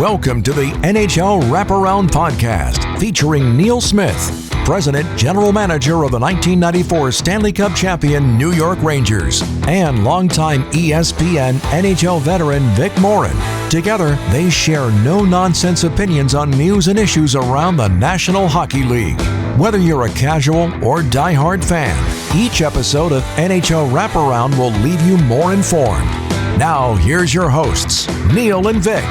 Welcome to the NHL Wraparound podcast featuring Neil Smith, President General Manager of the 1994 Stanley Cup champion New York Rangers, and longtime ESPN NHL veteran Vic Morren. Together, they share no-nonsense opinions on news and issues around the National Hockey League. Whether you're a casual or diehard fan, each episode of NHL Wraparound will leave you more informed. Now, here's your hosts, Neil and Vic.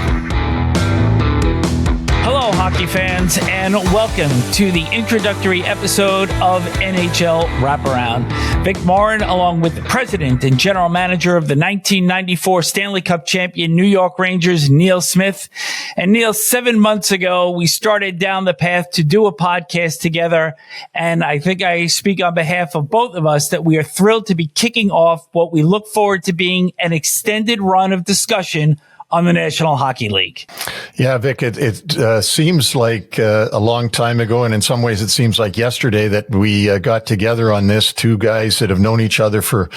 Hello, hockey fans, and welcome to the introductory episode of NHL Wraparound. Vic Morren, along with the President and General Manager of the 1994 Stanley Cup champion New York Rangers, Neil Smith. And Neil, 7 months ago, we started down the path to do a podcast together, and I think I speak on behalf of both of us that we are thrilled to be kicking off what we look forward to being an extended run of discussion on the National Hockey League. Yeah, Vic, it seems like a long time ago, and in some ways it seems like yesterday that we got together on this, two guys that have known each other for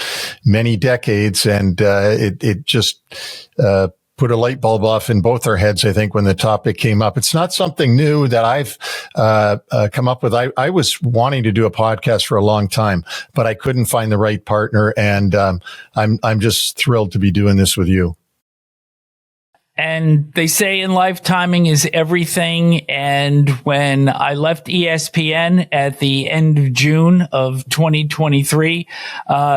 many decades, and it just put a light bulb off in both our heads, I think, when the topic came up. It's not something new that I've come up with. I was wanting to do a podcast for a long time, but I couldn't find the right partner, and I'm just thrilled to be doing this with you. And they say in life, timing is everything. And when I left ESPN at the end of June of 2023,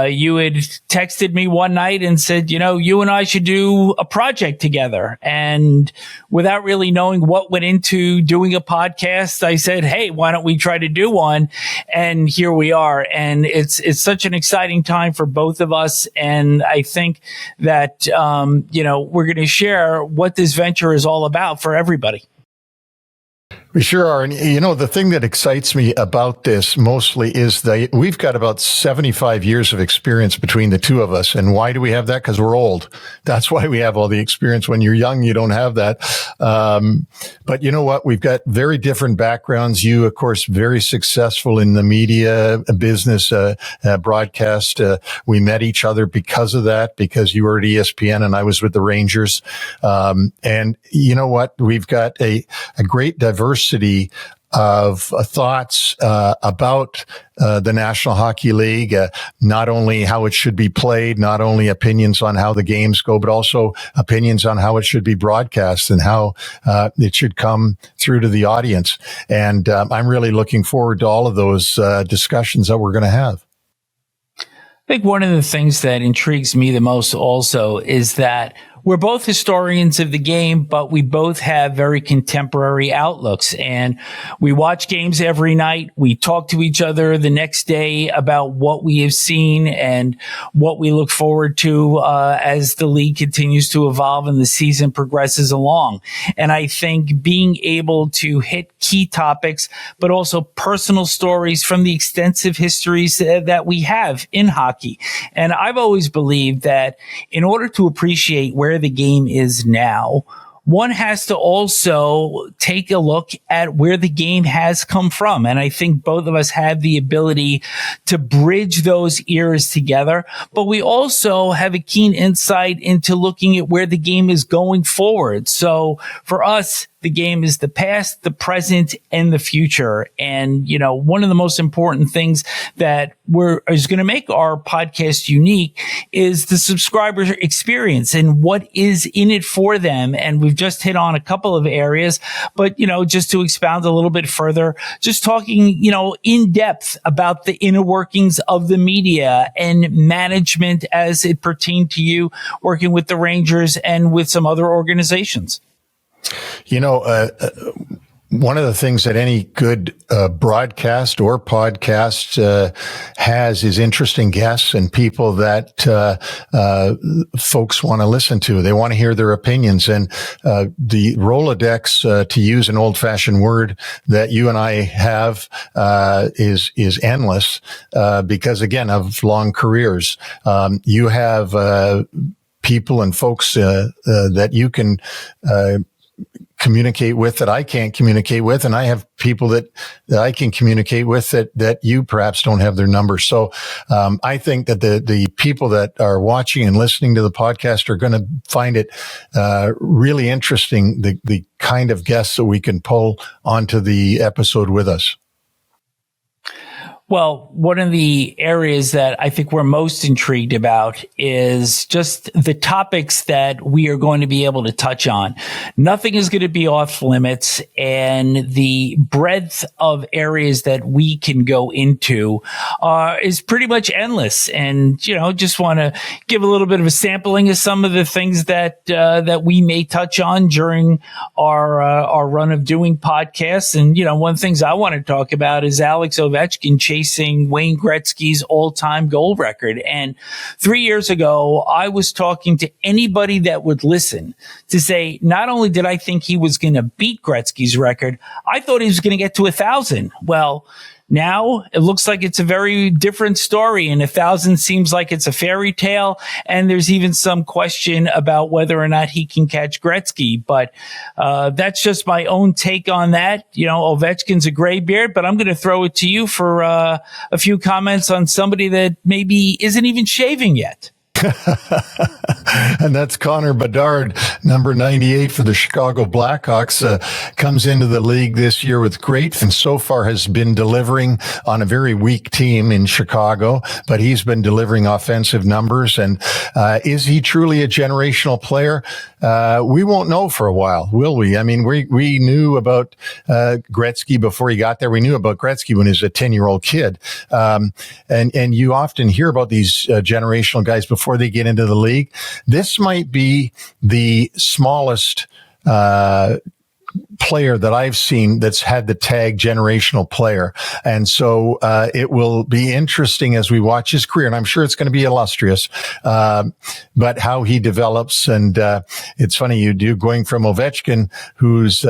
you had texted me one night and said, you know, you and I should do a project together. And without really knowing what went into doing a podcast, I said, hey, why don't we try to do one? And here we are. And it's such an exciting time for both of us. And I think that, we're going to share what this venture is all about for everybody. We sure are. And, you know, the thing that excites me about this mostly is that we've got about 75 years of experience between the two of us. And why do we have that? Because we're old. That's why we have all the experience. When you're young, you don't have that. But you know what? We've got very different backgrounds. You, of course, very successful in the media business, broadcast. We met each other because of that, because you were at ESPN and I was with the Rangers. And you know what? We've got a great diversity of thoughts about the National Hockey League, not only how it should be played, not only opinions on how the games go, but also opinions on how it should be broadcast and how it should come through to the audience. And I'm really looking forward to all of those discussions that we're going to have. I think one of the things that intrigues me the most also is that we're both historians of the game, but we both have very contemporary outlooks, and we watch games every night. We talk to each other the next day about what we have seen and what we look forward to as the league continues to evolve and the season progresses along. And I think being able to hit key topics, but also personal stories from the extensive histories that we have in hockey. And I've always believed that in order to appreciate where the game is now, one has to also take a look at where the game has come from. And I think both of us have the ability to bridge those eras together, but we also have a keen insight into looking at where the game is going forward. So for us, the game is the past, the present, and the future. And, you know, one of the most important things that is going to make our podcast unique is the subscriber experience and what is in it for them. And we've just hit on a couple of areas, but, you know, just to expound a little bit further, just talking, you know, in depth about the inner workings of the media and management as it pertained to you working with the Rangers and with some other organizations. You know, one of the things that any good broadcast or podcast has is interesting guests and people that folks want to listen to. They want to hear their opinions. And the Rolodex, to use an old-fashioned word that you and I have, is endless because, again, of long careers. You have people and folks that you can communicate with that I can't communicate with, and I have people that I can communicate with that you perhaps don't have their number. So I think that the people that are watching and listening to the podcast are going to find it really interesting, the kind of guests that we can pull onto the episode with us. Well, one of the areas that I think we're most intrigued about is just the topics that we are going to be able to touch on. Nothing is going to be off limits, and the breadth of areas that we can go into is pretty much endless. And, just want to give a little bit of a sampling of some of the things that we may touch on during our run of doing podcasts. And, one of the things I want to talk about is Alex Ovechkin chasing Wayne Gretzky's all-time goal record. And 3 years ago, I was talking to anybody that would listen to say, not only did I think he was going to beat Gretzky's record, I thought he was going to get to 1,000. Well, now it looks like it's a very different story, and 1,000 seems like it's a fairy tale. And there's even some question about whether or not he can catch Gretzky. But that's just my own take on that. Ovechkin's a gray beard, but I'm going to throw it to you for a few comments on somebody that maybe isn't even shaving yet. And that's Connor Bedard, number 98 for the Chicago Blackhawks, comes into the league this year with great, and so far has been delivering on a very weak team in Chicago, but he's been delivering offensive numbers. And is he truly a generational player? We won't know for a while, will we? I mean, we knew about Gretzky before he got there. We knew about Gretzky when he was a 10-year-old kid. And you often hear about these generational guys before they get into the league. This might be the smallest player that I've seen that's had the tag generational player. And so it will be interesting as we watch his career, and I'm sure it's going to be illustrious, but how he develops. And it's funny, you do going from Ovechkin, who's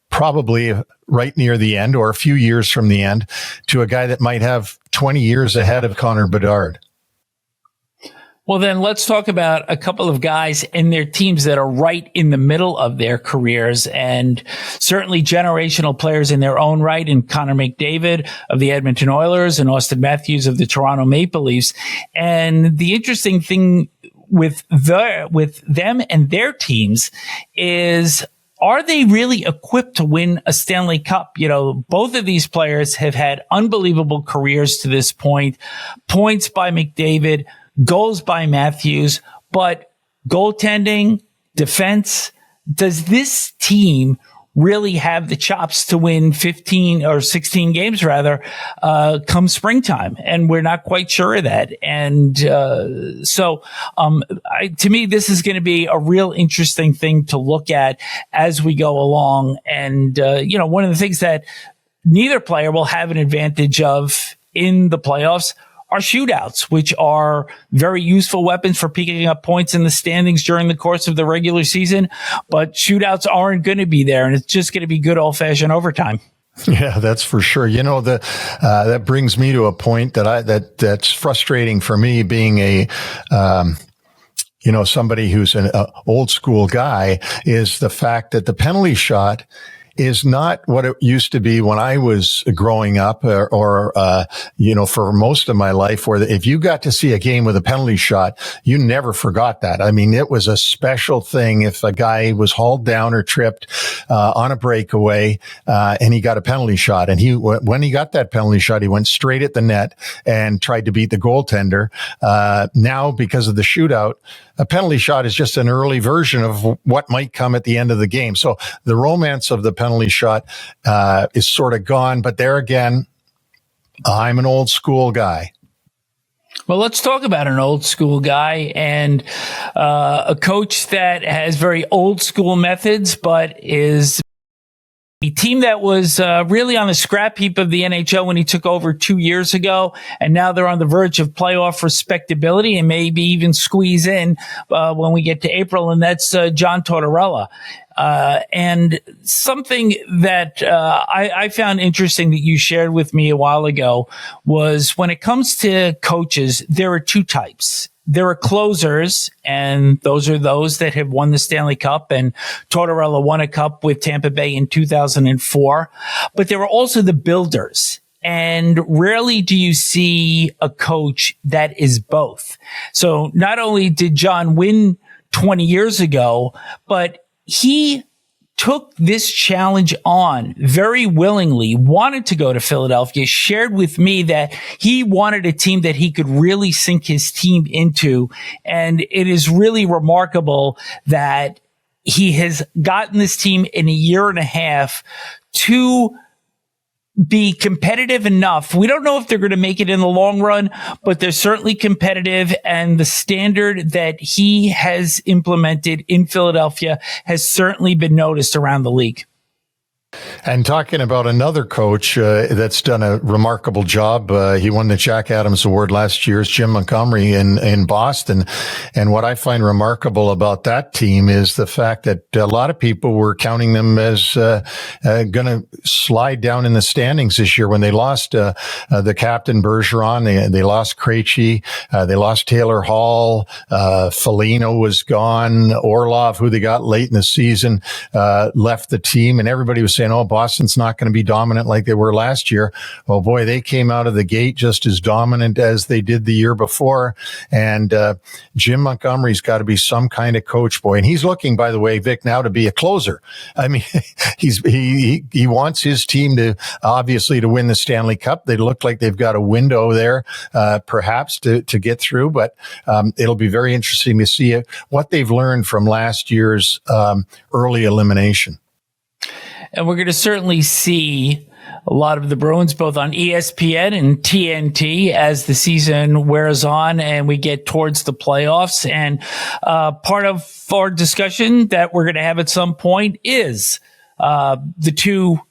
probably right near the end or a few years from the end, to a guy that might have 20 years ahead of Connor Bedard. Well, then let's talk about a couple of guys and their teams that are right in the middle of their careers, and certainly generational players in their own right, in Connor McDavid of the Edmonton Oilers and Austin Matthews of the Toronto Maple Leafs. And the interesting thing with them and their teams is, are they really equipped to win a Stanley Cup? Both of these players have had unbelievable careers to this point. Points by McDavid, goals by Matthews, but goaltending, defense, does this team really have the chops to win 15 or 16 games rather, come springtime? And we're not quite sure of that. And, to me, this is going to be a real interesting thing to look at as we go along. And, one of the things that neither player will have an advantage of in the playoffs are shootouts, which are very useful weapons for picking up points in the standings during the course of the regular season. But shootouts aren't going to be there, and it's just going to be good old-fashioned overtime. Yeah, that's for sure. That brings me to a point that's frustrating for me, being a somebody who's an old school guy, is the fact that the penalty shot is not what it used to be when I was growing up, or for most of my life, where if you got to see a game with a penalty shot, you never forgot that. I mean, it was a special thing if a guy was hauled down or tripped on a breakaway, and he got a penalty shot. And when he got that penalty shot, he went straight at the net and tried to beat the goaltender. Now, because of the shootout, a penalty shot is just an early version of what might come at the end of the game. So the romance of the penalty shot is sort of gone. But there again, I'm an old school guy. Well, let's talk about an old school guy and a coach that has very old school methods, but is a team that was really on the scrap heap of the NHL when he took over 2 years ago, and now they're on the verge of playoff respectability and maybe even squeeze in when we get to April, and that's John Tortorella. And something that I found interesting that you shared with me a while ago was, when it comes to coaches, there are two types. there are closers, and those are those that have won the Stanley Cup, and Tortorella won a cup with Tampa Bay in 2004. But there are also the builders. And rarely do you see a coach that is both. So not only did John win 20 years ago, but he took this challenge on very willingly, wanted to go to Philadelphia, shared with me that he wanted a team that he could really sink his team into. And it is really remarkable that he has gotten this team in a year and a half to be competitive enough. We don't know if they're going to make it in the long run, but they're certainly competitive. And the standard that he has implemented in Philadelphia has certainly been noticed around the league. And talking about another coach that's done a remarkable job, he won the Jack Adams Award last year, is Jim Montgomery in Boston. And what I find remarkable about that team is the fact that a lot of people were counting them as going to slide down in the standings this year when they lost the captain Bergeron, they lost Krejci, they lost Taylor Hall, Foligno was gone, Orlov, who they got late in the season, left the team, and everybody was saying, oh, Boston's not going to be dominant like they were last year. Oh boy, they came out of the gate just as dominant as they did the year before. And Jim Montgomery's got to be some kind of coach, boy. And he's looking, by the way, Vic, now to be a closer. I mean, he wants his team to obviously to win the Stanley Cup. They look like they've got a window there, perhaps to get through. But it'll be very interesting to see what they've learned from last year's early elimination. And we're going to certainly see a lot of the Bruins both on ESPN and TNT as the season wears on and we get towards the playoffs. And part of our discussion that we're going to have at some point is the two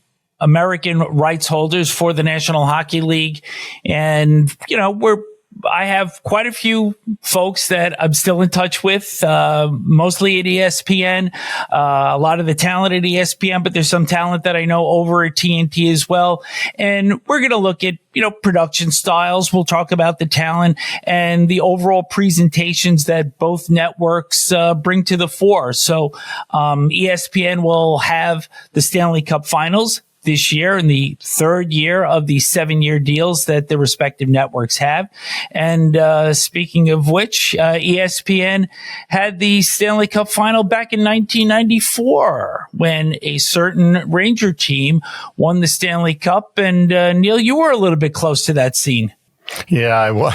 American rights holders for the National Hockey League. And, you know, I have quite a few folks that I'm still in touch with, mostly at ESPN, a lot of the talent at ESPN, but there's some talent that I know over at TNT as well. And we're going to look at, you know, production styles. We'll talk about the talent and the overall presentations that both networks bring to the fore. So ESPN will have the Stanley Cup Finals this year in the third year of the 7-year deals that the respective networks have. And speaking of which, ESPN had the Stanley Cup final back in 1994 when a certain Ranger team won the Stanley Cup. And Neil, you were a little bit close to that scene. Yeah,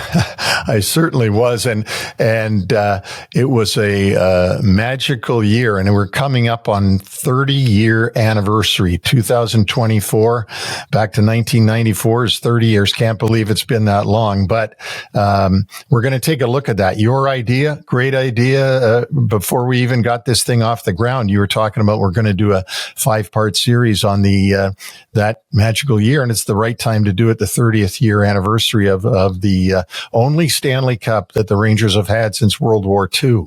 I certainly was. And it was a magical year, and we're coming up on 30-year anniversary, 2024, back to 1994 is 30 years. Can't believe it's been that long, but, we're going to take a look at that. Your idea, great idea. Before we even got this thing off the ground, you were talking about, we're going to do a 5-part series on that magical year, and it's the right time to do it. The 30th year anniversary of the only Stanley Cup that the Rangers have had since World War II.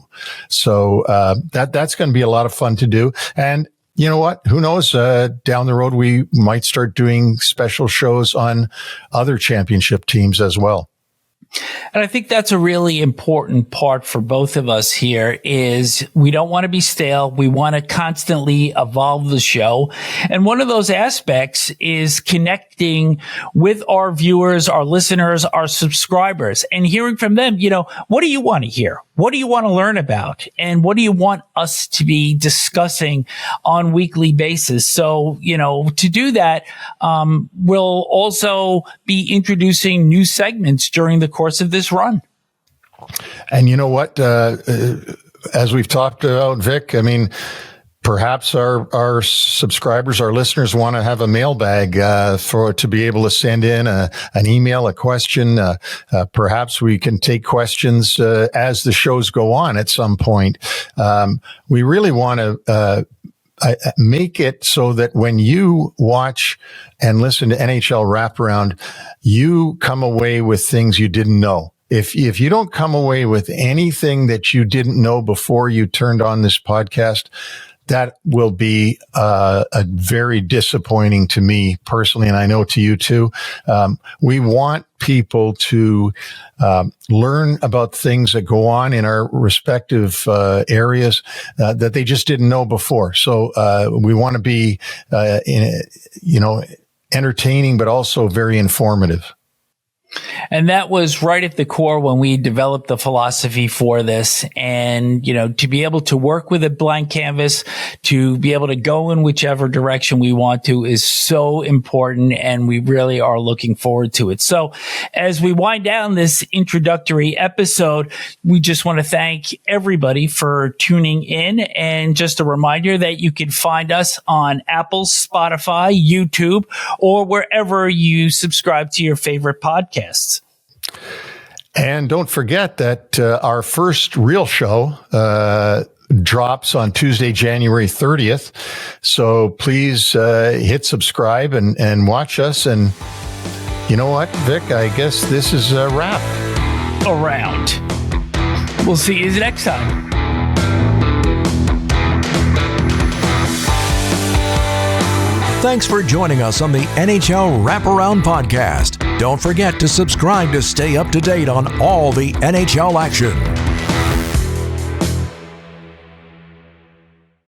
So that's going to be a lot of fun to do. And you know what? Who knows? Down the road, we might start doing special shows on other championship teams as well. And I think that's a really important part for both of us here is we don't want to be stale. We want to constantly evolve the show. And one of those aspects is connecting with our viewers, our listeners, our subscribers, and hearing from them, you know, what do you want to hear? What do you want to learn about? And what do you want us to be discussing on weekly basis? So, you know, to do that, we'll also be introducing new segments during the course of this run. And you know what? As we've talked about, Vic, I mean, perhaps our subscribers, our listeners want to have a mailbag to be able to send in an email, a question. Perhaps we can take questions as the shows go on at some point. We really want to make it so that when you watch and listen to NHL Wraparound, you come away with things you didn't know. If you don't come away with anything that you didn't know before you turned on this podcast, that will be a very disappointing to me personally, and I know to you too. We want people to learn about things that go on in our respective areas that they just didn't know before. So we want to be, entertaining, but also very informative. And that was right at the core when we developed the philosophy for this. And, to be able to work with a blank canvas, to be able to go in whichever direction we want to is so important. And we really are looking forward to it. So as we wind down this introductory episode, we just want to thank everybody for tuning in. And just a reminder that you can find us on Apple, Spotify, YouTube, or wherever you subscribe to your favorite podcast. And don't forget that our first real show drops on Tuesday, January 30th. So please hit subscribe and watch us. And you know what, Vic? I guess this is a wrap. Around. We'll see you next time. Thanks for joining us on the NHL Wraparound podcast. Don't forget to subscribe to stay up to date on all the NHL action.